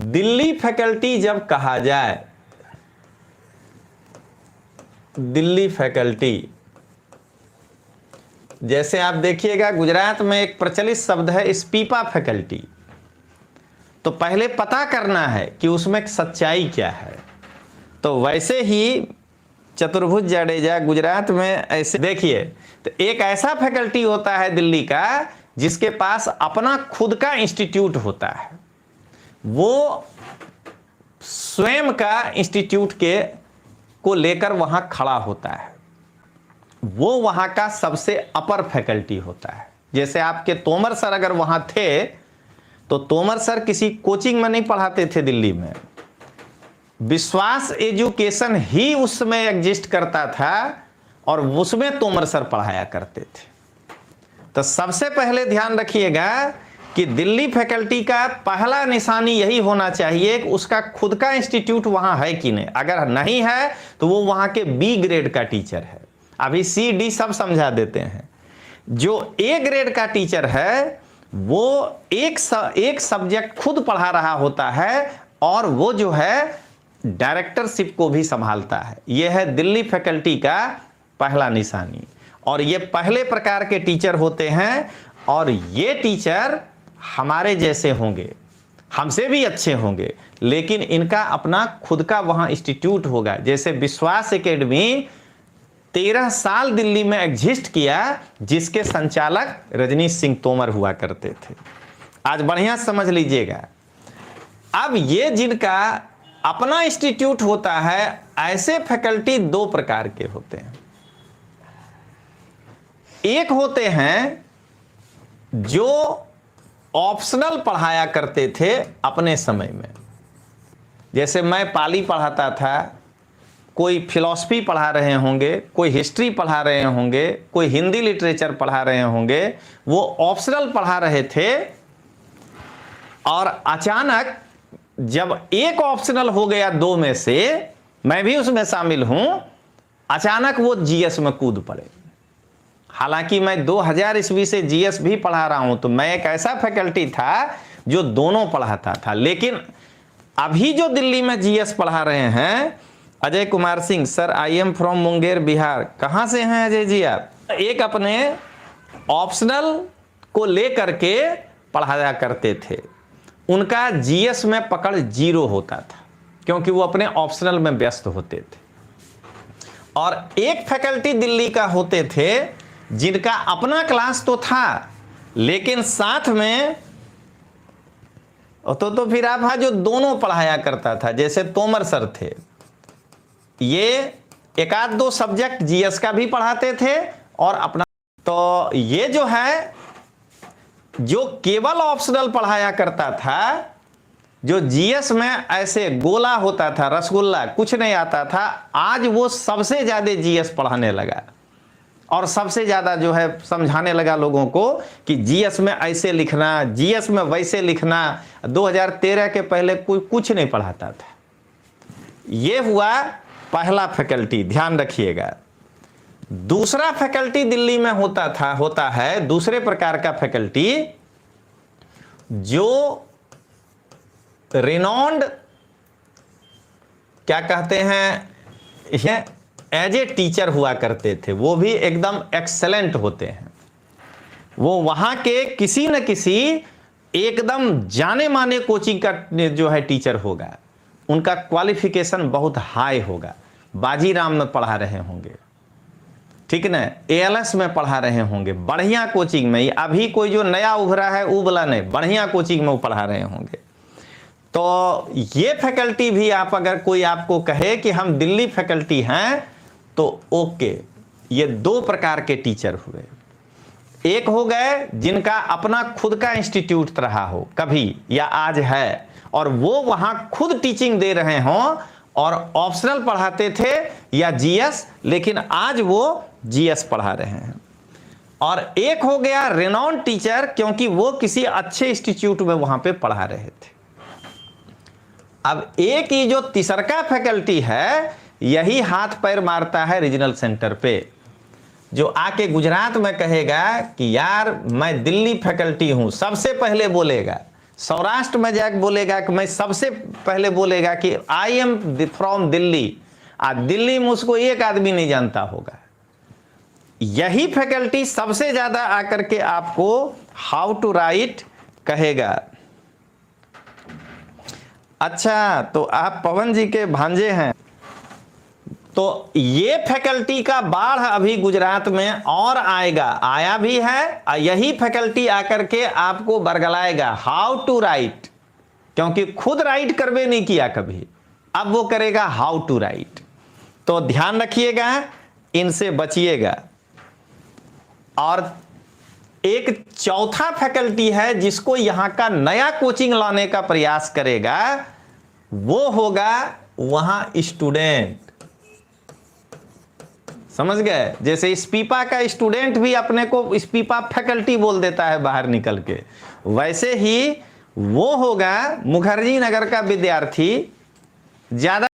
Delhi faculty जब कहा जाए, दिल्ली फैकल्टी, जैसे आप देखिएगा गुजरात में एक प्रचलित शब्द है स्पीपा फैकल्टी, तो पहले पता करना है कि उसमें सच्चाई क्या है। तो वैसे ही चतुर्भुज जाडेजा गुजरात में ऐसे देखिए, तो एक ऐसा फैकल्टी होता है दिल्ली का जिसके पास अपना खुद का इंस्टीट्यूट होता है, वो स्वयं का इंस्टीट्यूट के को लेकर वहां खड़ा होता है, वो वहां का सबसे अपर फैकल्टी होता है। जैसे आपके तोमर सर अगर वहां थे तो तोमर सर किसी कोचिंग में नहीं पढ़ाते थे दिल्ली में, विश्वास एजुकेशन ही उसमें एग्जिस्ट करता था और उसमें तोमर सर पढ़ाया करते थे। तो सबसे पहले ध्यान रखिएगा कि दिल्ली फैकल्टी का पहला निशानी यही होना चाहिए कि उसका खुद का इंस्टीट्यूट वहां है कि नहीं। अगर नहीं है तो वो वहां के बी ग्रेड का टीचर है। अभी सी डी सब समझा देते हैं। जो ए ग्रेड का टीचर है वो एक सब्जेक्ट खुद पढ़ा रहा होता है और वो जो है डायरेक्टरशिप को भी संभालता है। यह है दिल्ली फैकल्टी का पहला निशानी। और ये पहले प्रकार के टीचर होते हैं और ये टीचर हमारे जैसे होंगे, हमसे भी अच्छे होंगे, लेकिन इनका अपना खुद का वहां इंस्टीट्यूट होगा। जैसे विश्वास एकेडमी 13 साल दिल्ली में एग्जिस्ट किया, जिसके संचालक रजनीश सिंह तोमर हुआ करते थे। आज बढ़िया समझ लीजिएगा। अब ये जिनका अपना इंस्टीट्यूट होता है, ऐसे फैकल्टी दो प्रकार के होते हैं। एक होते हैं जो ऑप्शनल पढ़ाया करते थे अपने समय में, जैसे मैं पाली पढ़ाता था, कोई फिलॉसफी पढ़ा रहे होंगे, कोई हिस्ट्री पढ़ा रहे होंगे, कोई हिंदी लिटरेचर पढ़ा रहे होंगे, वो ऑप्शनल पढ़ा रहे थे और अचानक जब एक ऑप्शनल हो गया दो में से, मैं भी उसमें शामिल हूं, अचानक वो जीएस में कूद पड़े। हालांकि मैं 2000 ईस्वी से जीएस भी पढ़ा रहा हूं, तो मैं एक ऐसा फैकल्टी था जो दोनों पढ़ाता था। लेकिन अभी जो दिल्ली में जीएस पढ़ा रहे हैं, Ajay Kumar Singh sir, I am from Munger Bihar. कहां से हैं अजय जी आप? एक अपने ऑप्शनल को लेकर के पढ़ाया करते थे, उनका जीएस में पकड़ 0 होता था क्योंकि वो अपने ऑप्शनल में व्यस्त होते थे। और एक फैकल्टी दिल्ली का होते थे जिनका अपना क्लास तो था, लेकिन साथ में तो फिर आप जो दोनों पढ़ाया करता था, जैसे तोमर सर थे, ये एक आध दो सब्जेक्ट जीएस का भी पढ़ाते थे और अपना। तो ये जो है जो केवल ऑप्शनल पढ़ाया करता था, जो जीएस में ऐसे गोला होता था, रसगुल्ला, कुछ नहीं आता था, आज वो सबसे ज्यादा जीएस पढ़ाने लगा और सबसे ज्यादा जो है समझाने लगा लोगों को कि जीएस में ऐसे लिखना, जीएस में वैसे लिखना। 2013 के पहले कोई कुछ नहीं पढ़ाता था। ये हुआ पहला फैकल्टी, ध्यान रखिएगा। दूसरा फैकल्टी दिल्ली में होता है दूसरे प्रकार का फैकल्टी, जो रिनॉन्ड क्या कहते हैं, एज ए टीचर हुआ करते थे। वो भी एकदम एक्सेलेंट होते हैं। वो वहां के किसी न किसी एकदम जाने माने कोचिंग का जो है टीचर होगा, उनका क्वालिफिकेशन बहुत हाई होगा। बाजीराम में पढ़ा रहे होंगे, ठीक ना, एएलएस में पढ़ा रहे होंगे, बढ़िया कोचिंग में। अभी कोई जो नया उभरा है वो वाला नहीं, बढ़िया कोचिंग में वो पढ़ा रहे होंगे। तो ये फैकल्टी भी आप अगर कोई आपको कहे कि हम दिल्ली फैकल्टी हैं तो ओके। ये दो प्रकार के टीचर हुए। एक हो गए जिनका अपना खुद का इंस्टीट्यूट रहा हो कभी या आज है, और वो वहां खुद टीचिंग दे रहे हों और ऑप्शनल पढ़ाते थे या जीएस, लेकिन आज वो जीएस पढ़ा रहे हैं। और एक हो गया रेनॉन्ड टीचर, क्योंकि वो किसी अच्छे इंस्टीट्यूट में वहां पे पढ़ा रहे थे। अब एक ही जो तीसरा फैकल्टी है, यही हाथ पैर मारता है रीजनल सेंटर पे, जो आके गुजरात में कहेगा कि यार मैं दिल्ली फैकल्टी हूं, सबसे पहले बोलेगा, सौराष्ट्र में जाकर बोलेगा कि मैं सबसे पहले बोलेगा कि I am from Delhi, Delhi में उसको एक आदमी नहीं जानता होगा। यही फैकल्टी सबसे ज्यादा आकर के आपको हाउ टू राइट कहेगा। अच्छा, तो आप पवन जी के भांजे हैं, तो ये फैकल्टी का बाढ़ अभी गुजरात में और आएगा, आया भी है। यही फैकल्टी आकर के आपको बरगलाएगा हाउ टू राइट, क्योंकि खुद राइट करवे नहीं किया कभी, अब वो करेगा हाउ टू राइट। तो ध्यान रखिएगा, इनसे बचिएगा। और एक चौथा फैकल्टी है जिसको यहां का नया कोचिंग लाने का प्रयास करेगा, वो होगा वहां स्टूडेंट। समझ गए? जैसे स्पीपा का स्टूडेंट भी अपने को स्पीपा फैकल्टी बोल देता है बाहर निकल के, वैसे ही वो होगा मुखर्जी नगर का विद्यार्थी। ज्यादा